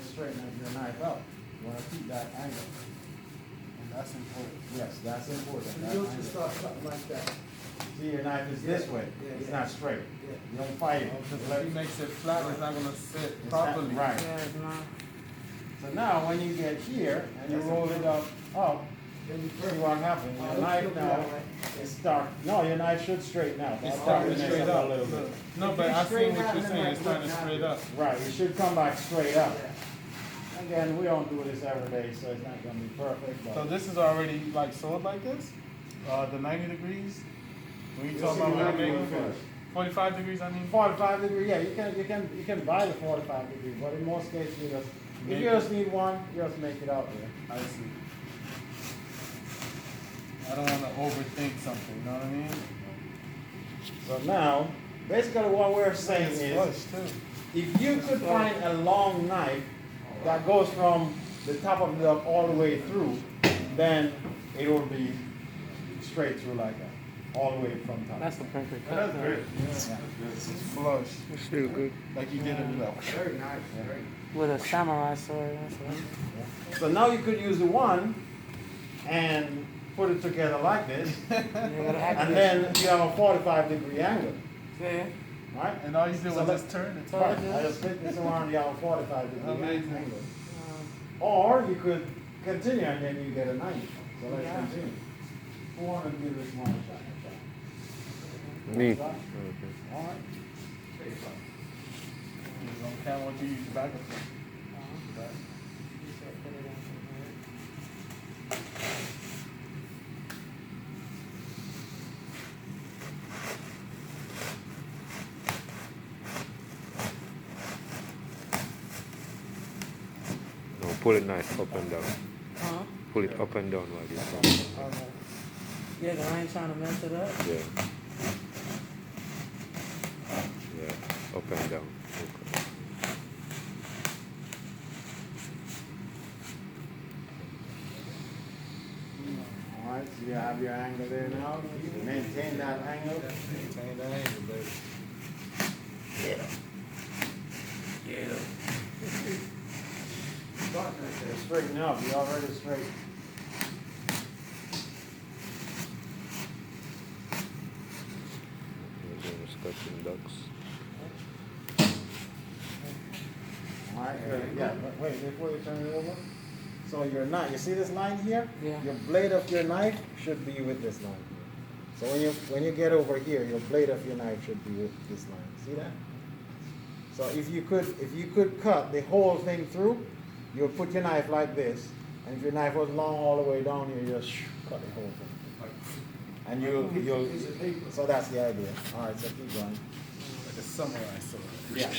to straighten your knife out. You want to keep that angle. And that's important. Yes, that's important. So you just start something like that. See, your knife is this way. Yeah, It's yeah. not straight. Yeah. You don't fight it. Because Let if he makes it flat, it's not going to sit it's not- properly. Right. Yeah, it's not. So now when you get here and you roll it up, Then you see what happens. Your knife now is start. No, your knife should straighten out. It's I'll starting straighten straight this up. a little bit. No, but I see what you're saying. It's starting straight up. Right, it should come back straight up. Again, we don't do this every day, so it's not gonna be perfect, So but this is already like sewed like this? The 90 degrees? When you This talk is about the when you 90 make degrees. 45 degrees, I mean? 45 degree, yeah, you can buy the 45 degree, but in most cases you just, if Make you it. just need one, you just make it out there. I see. I don't want to overthink something, you know what I mean? So now, basically what we're saying It's is, flush too. if you could find a long knife that goes from the top of the duck all the way through, then it will be straight through like that, all the way from top. That's the perfect cut. That's great. Yeah. It's flush. It's still good. Like you did it without. Very nice, very. With a samurai sword. That's what. So now you could use the one and put it together like this, and then you have a 45 degree angle, Yeah. right? And all you did So was let's- just turn it. Right, I just split this around, you have a 45 degree Amazing. angle. Or you could continue and then you get a 90. So let's Yeah. continue. Who wants to give this one a shot? Me. All right. On camera, what you use the back of it. No, pull it nice up and down. Huh? Pull it up and down while you're doing it. Yeah, 'cause I ain't trying to mess it up. Yeah. Yeah, up and down. Okay. All right, so you have your angle there now. Maintain that angle. Maintain that angle, baby. You're straighten up. You're already straight. We're doing sketching ducks. All right, good. Yeah, but wait, before you turn it over. So your knife, you see this line here? Yeah. Your blade of your knife should be with this line here. So when you get over here, your blade of your knife should be with this line. See that? So if you could cut the whole thing through, you'll put your knife like this, and if your knife was long all the way down here, you just cut the whole thing. And so that's the idea. All right, so keep going. Like a samurai sword. Yeah.